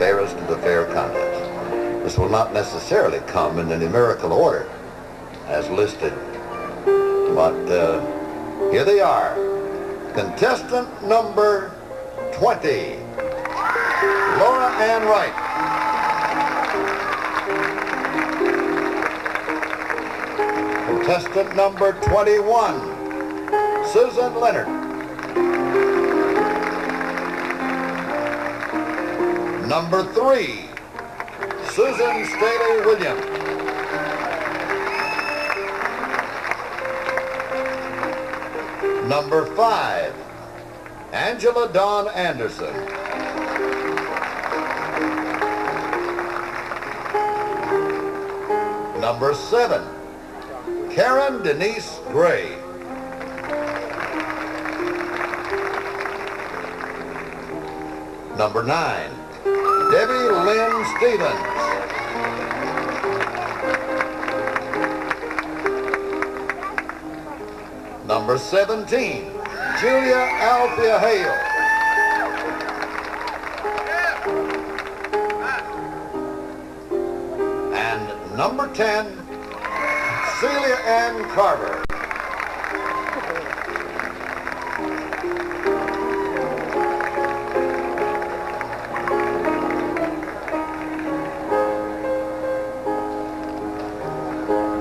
Fairest of the Fair contest. This will not necessarily come in the numerical order as listed, but here they are. Contestant number 20, Laura Ann Wright. Contestant number 21, Susan Leonard. Number 3, Susan Staley Williams. Number 5, Angela Dawn Anderson. Number 7, Karen Denise Gray. Number 9, Debbie Lynn Stevens. Number 17, Julia Althea Hale. And number 10, Celia Ann Carver.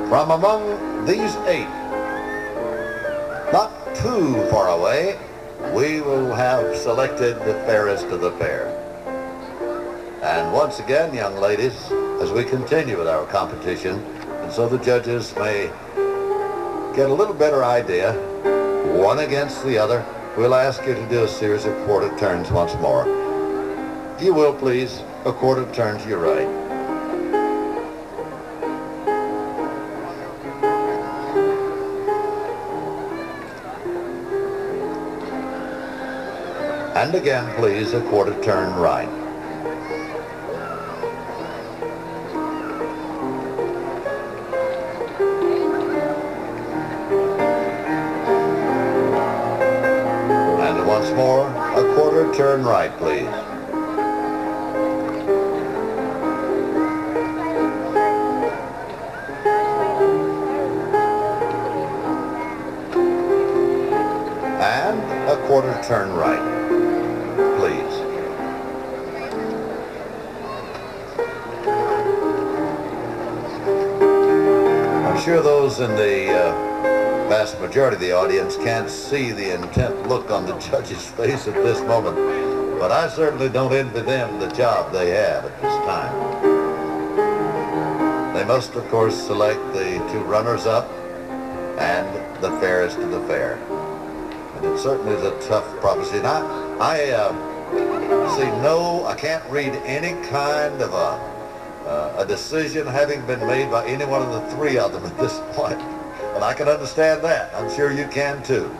From among these 8, not too far away, we will have selected the fairest of the fair. And once again, young ladies, as we continue with our competition, and so the judges may get a little better idea, one against the other, we'll ask you to do a series of quarter turns once more. If you will, please, a quarter turn to your right. And again, please, a quarter turn right. And once more, a quarter turn right, please. And a quarter turn right. Please. I'm sure those in the vast majority of the audience can't see the intent look on the judge's face at this moment, but I certainly don't envy them the job they have at this time. They must, of course, select the 2 runners-up and the fairest of the fair. And it certainly is a tough proposition. I can't read any kind of a decision having been made by any one of the 3 of them at this point. And I can understand that. I'm sure you can too.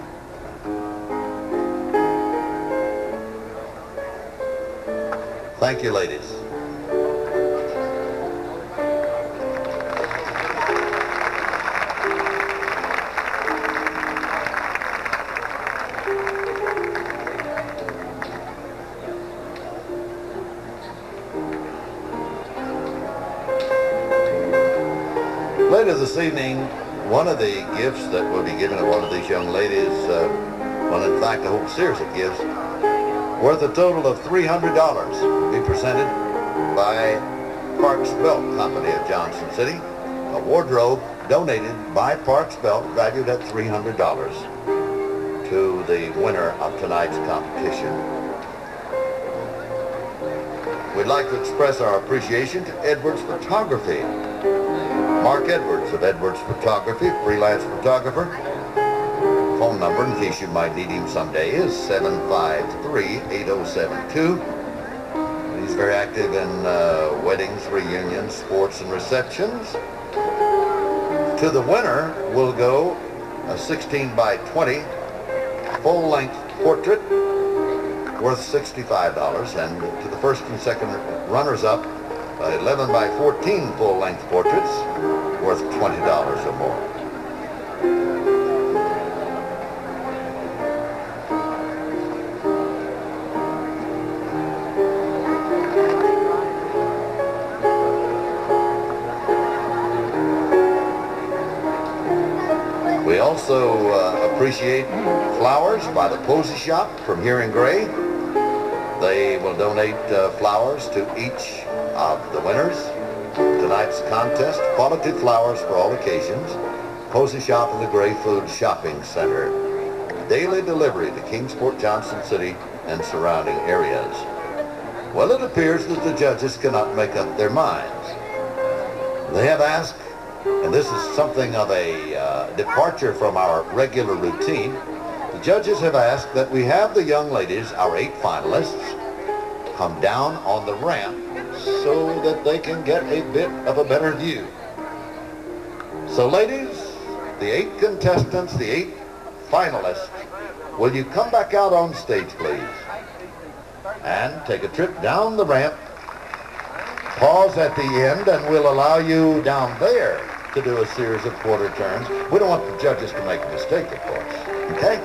Thank you, ladies. Later this evening, one of the gifts that will be given to one of these young ladies, well, in fact, a whole series of gifts, worth a total of $300, will be presented by Parks Belt Company of Johnson City. A wardrobe donated by Parks Belt, valued at $300, to the winner of tonight's competition. We'd like to express our appreciation to Edwards Photography. Mark Edwards of Edwards Photography, freelance photographer. Phone number, in case you might need him someday, is 753-8072. He's very active in weddings, reunions, sports, and receptions. To the winner will go a 16 by 20 full-length portrait worth $65, and to the first and second runners-up, 11 by 14 full-length portraits worth $20 or more. also appreciate flowers by the Posey Shop from here in Gray. They will donate flowers to each of the winners. Tonight's contest, quality flowers for all occasions. Posey Shop in the Gray Food Shopping Center. Daily delivery to Kingsport, Johnson City, and surrounding areas. Well, it appears that the judges cannot make up their minds. They have asked, and this is something of a departure from our regular routine, the judges have asked that we have the young ladies, our 8 finalists, come down on the ramp so that they can get a bit of a better view. So ladies, the 8 contestants, the 8 finalists, will you come back out on stage, please? And take a trip down the ramp. Pause at the end, and we'll allow you down there to do a series of quarter turns. We don't want the judges to make a mistake, of course. Okay?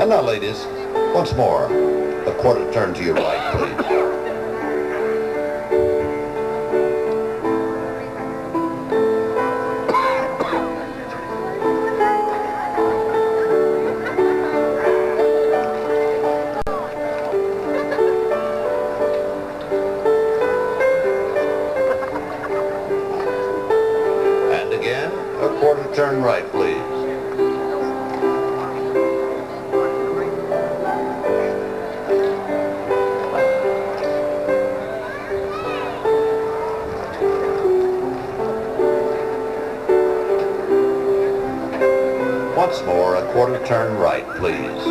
And now, ladies, once more, a quarter turn to your right, please. And again, a quarter turn right, please. Once more, a quarter turn right, please.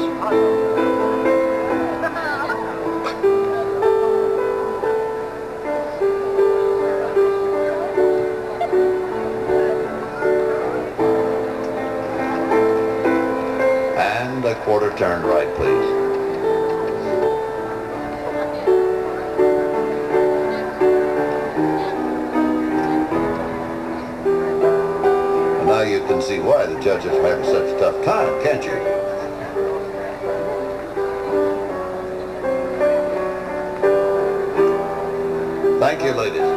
And a quarter turn right, please. Now you can see why the judges are having such a tough time, can't you? Thank you, ladies.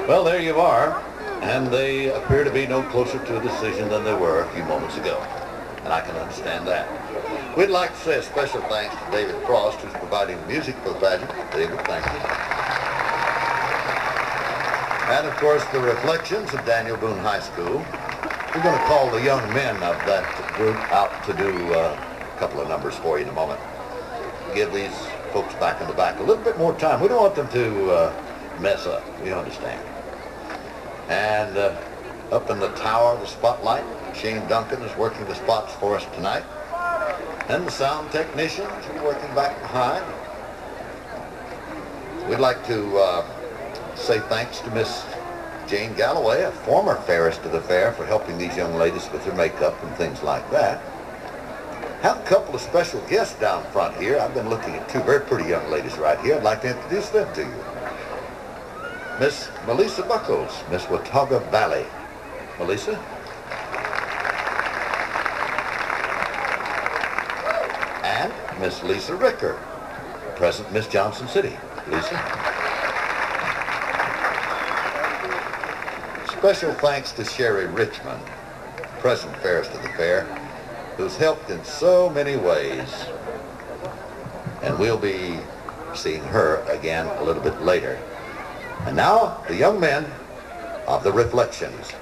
Well, there you are, and they appear to be no closer to a decision than they were a few moments ago, and I can understand that. We'd like to say a special thanks to David Frost, who's providing the music for the pageant. David, thank you. And, of course, the reflections of Daniel Boone High School. We're going to call the young men of that group out to do a couple of numbers for you in a moment. Give these folks back in the back a little bit more time. We don't want them to mess up, you understand. And up in the tower, the spotlight, Shane Duncan is working the spots for us tonight. And the sound technicians are working back behind. We'd like to say thanks to Miss Jane Galloway, a former fairest of the fair, for helping these young ladies with their makeup and things like that. Have a couple of special guests down front here. I've been looking at 2 very pretty young ladies right here. I'd like to introduce them to you. Miss Melissa Buckles, Miss Watauga Valley. Melissa? And Miss Lisa Ricker, present Miss Johnson City. Lisa? Special thanks to Sherry Richmond, present fairest of the fair, who's helped in so many ways. And we'll be seeing her again a little bit later. And now, the young men of the Reflections.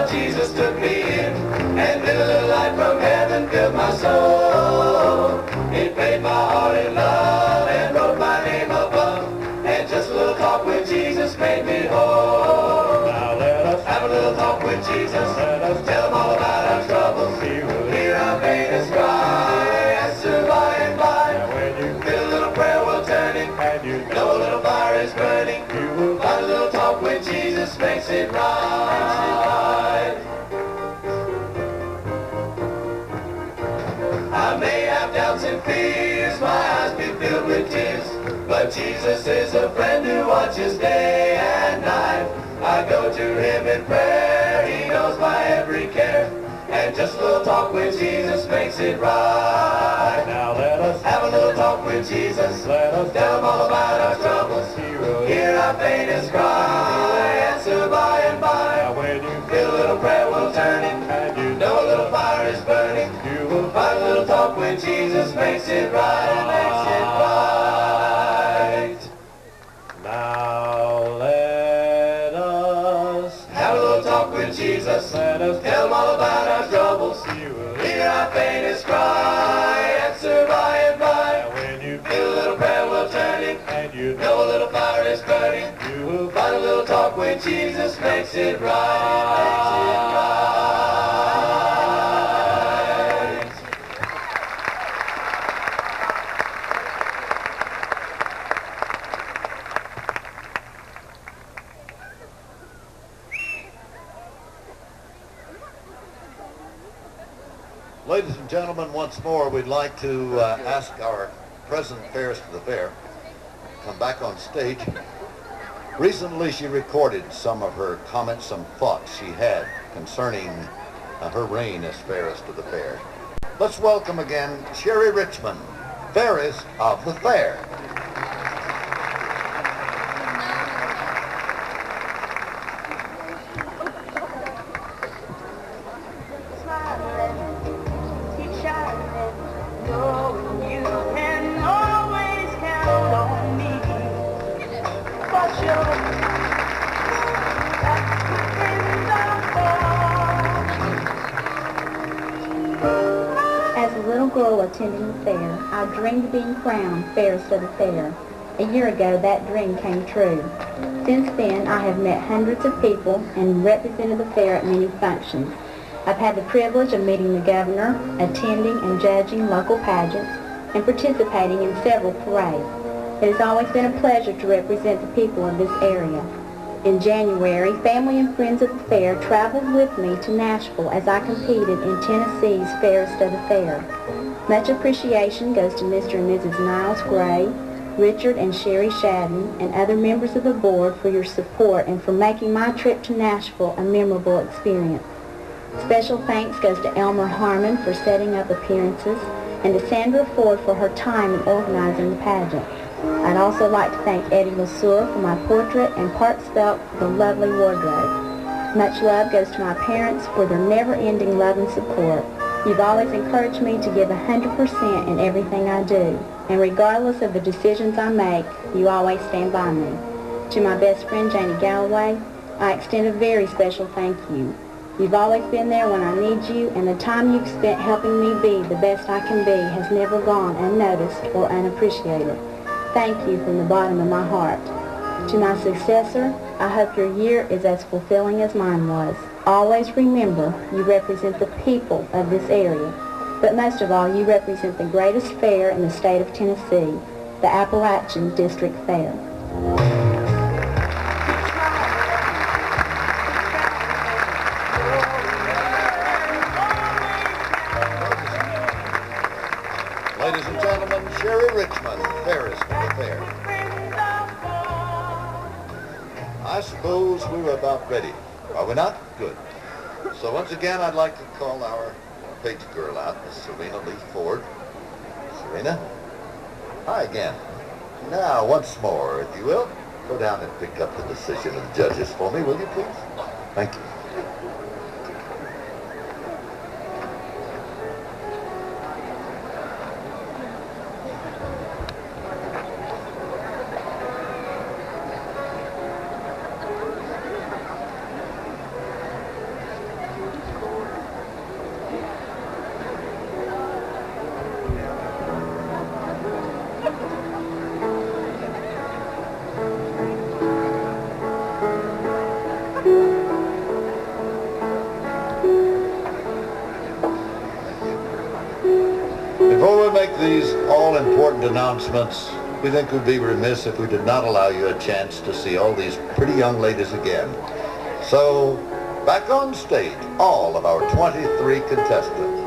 Jesus took me in and lit a little light from heaven, filled my soul. He paid my heart in love and wrote my name above. And just a little talk with Jesus made me whole. Now let us have a little talk with Jesus. Let us tell him all about our troubles. He will hear our faintest cry, answer by and by. And when you feel a little prayer will turn it, and you know a little fire is burning, you will find a little talk with Jesus makes it right. I may have doubts and fears, my eyes be filled with tears, but Jesus is a friend who watches day and night. I go to him in prayer, he knows my every care, and just a little talk with Jesus makes it right. Now let us have a little talk with Jesus. Let us tell him all about our troubles. He will hear our faintest cry, answer by and by. Now when you feel a little prayer will turn it, and you know a little fire is burning, you will find a little talk with Jesus makes it right, makes it right. Now let us have a little talk with Jesus. Let us tell him all about our troubles. He will hear our faintest cry, answer by and by. And when you feel a little prayer will turn it, and you know a little fire is burning, you will find a little talk with Jesus makes it right, makes it right. Ladies and gentlemen, once more, we'd like to ask our present fairest of the fair to come back on stage. Recently, she recorded some of her comments, some thoughts she had concerning her reign as fairest of the fair. Let's welcome again Sherry Richmond, fairest of the fair. As a little girl attending the fair, I dreamed of being crowned fairest of the fair. A year ago, that dream came true. Since then, I have met hundreds of people and represented the fair at many functions. I've had the privilege of meeting the governor, attending and judging local pageants, and participating in several parades. It has always been a pleasure to represent the people of this area. In January, family and friends of the fair traveled with me to Nashville as I competed in Tennessee's Fairest of the Fair. Much appreciation goes to Mr. and Mrs. Niles Gray, Richard and Sherry Shadden, and other members of the board for your support and for making my trip to Nashville a memorable experience. Special thanks goes to Elmer Harmon for setting up appearances and to Sandra Ford for her time in organizing the pageant. I'd also like to thank Eddie LeSueur for my portrait and Park Spelt for the lovely wardrobe. Much love goes to my parents for their never-ending love and support. You've always encouraged me to give 100% in everything I do, and regardless of the decisions I make, you always stand by me. To my best friend Janie Galloway, I extend a very special thank you. You've always been there when I need you, and the time you've spent helping me be the best I can be has never gone unnoticed or unappreciated. Thank you from the bottom of my heart. To my successor, I hope your year is as fulfilling as mine was. Always remember, you represent the people of this area, but most of all, you represent the greatest fair in the state of Tennessee, the Appalachian District Fair. Ladies and gentlemen, Sherry Richmond, fairest of the fair. I suppose we were about ready. Are we not? Good. So once again, I'd like to call our page girl out, Miss Serena Lee Ford. Serena? Hi again. Now, once more, if you will, go down and pick up the decision of the judges for me, will you, please? Thank you. Before we make these all-important announcements, we think we'd be remiss if we did not allow you a chance to see all these pretty young ladies again. So, back on stage, all of our 23 contestants.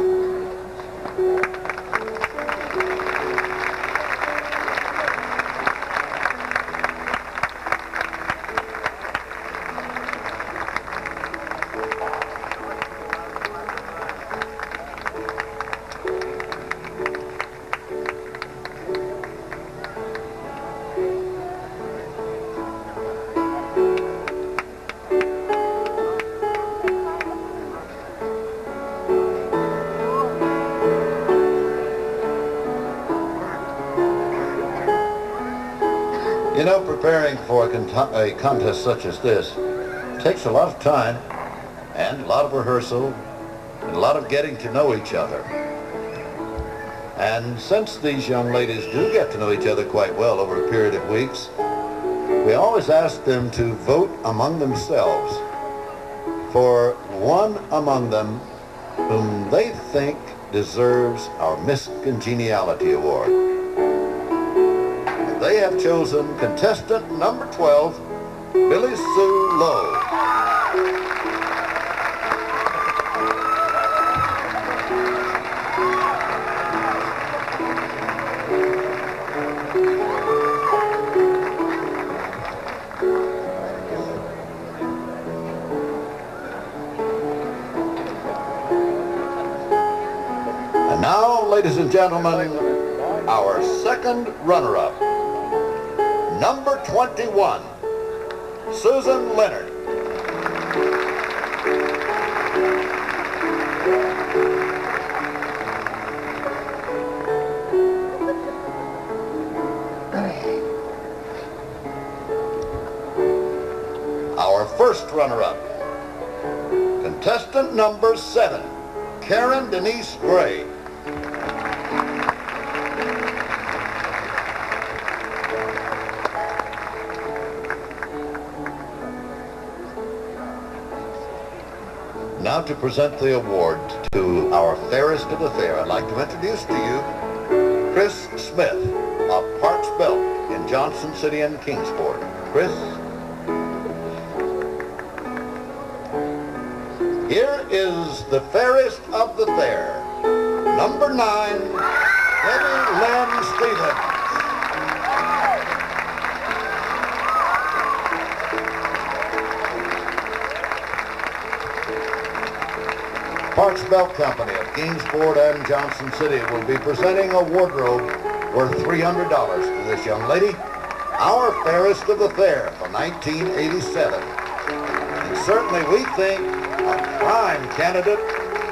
You know, preparing for a contest such as this takes a lot of time and a lot of rehearsal and a lot of getting to know each other. And since these young ladies do get to know each other quite well over a period of weeks, we always ask them to vote among themselves for one among them whom they think deserves our Miss Congeniality Award. They have chosen contestant number 12, Billy Sue Lowe. And now, ladies and gentlemen, our second runner-up. Number 21, Susan Leonard. Our first runner-up, contestant number 7, Karen Denise Gray. Now to present the award to our fairest of the fair, I'd like to introduce to you Chris Smith of Parks Belt in Johnson City and Kingsport. Chris? Here is the fairest of the fair, number 9, Debbie Lynn Stevens. Parks Belt Company of Kingsport and Johnson City will be presenting a wardrobe worth $300 to this young lady, our fairest of the fair for 1987. And certainly we think a prime candidate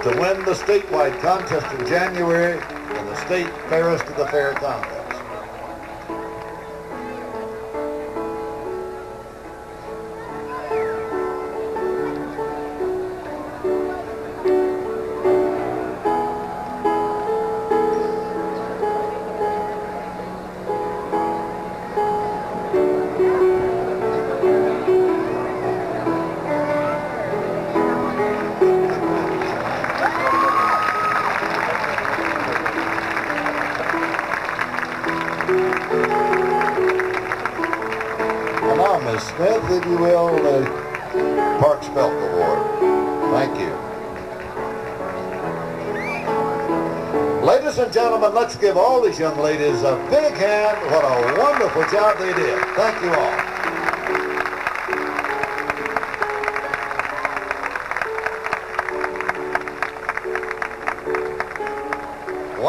to win the statewide contest in January in the state fairest of the fair contest. Ms. Smith, if you will, the Parks Belt Award. Thank you. Ladies and gentlemen, let's give all these young ladies a big hand. What a wonderful job they did. Thank you all.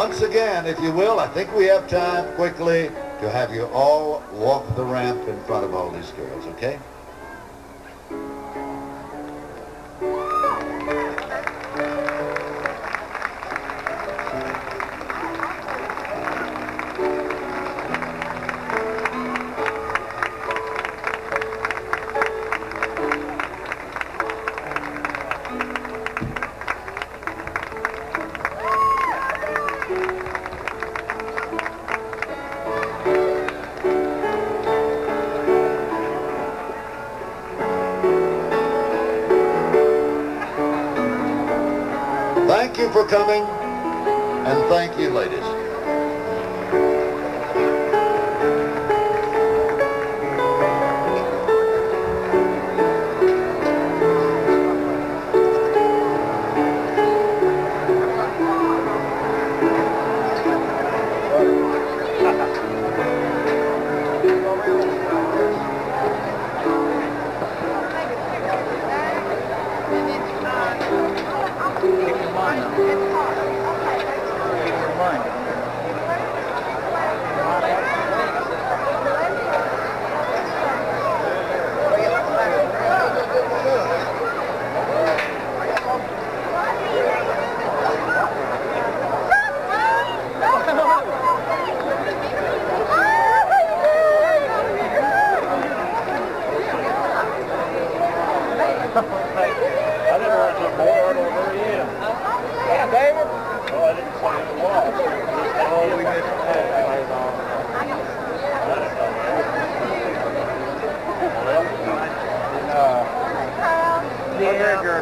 Once again, if you will, I think we have time quickly to have you all walk the ramp in front of all these girls, okay? Thank you for coming, and thank you, ladies.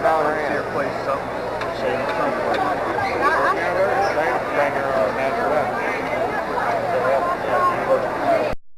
$1 your place, so.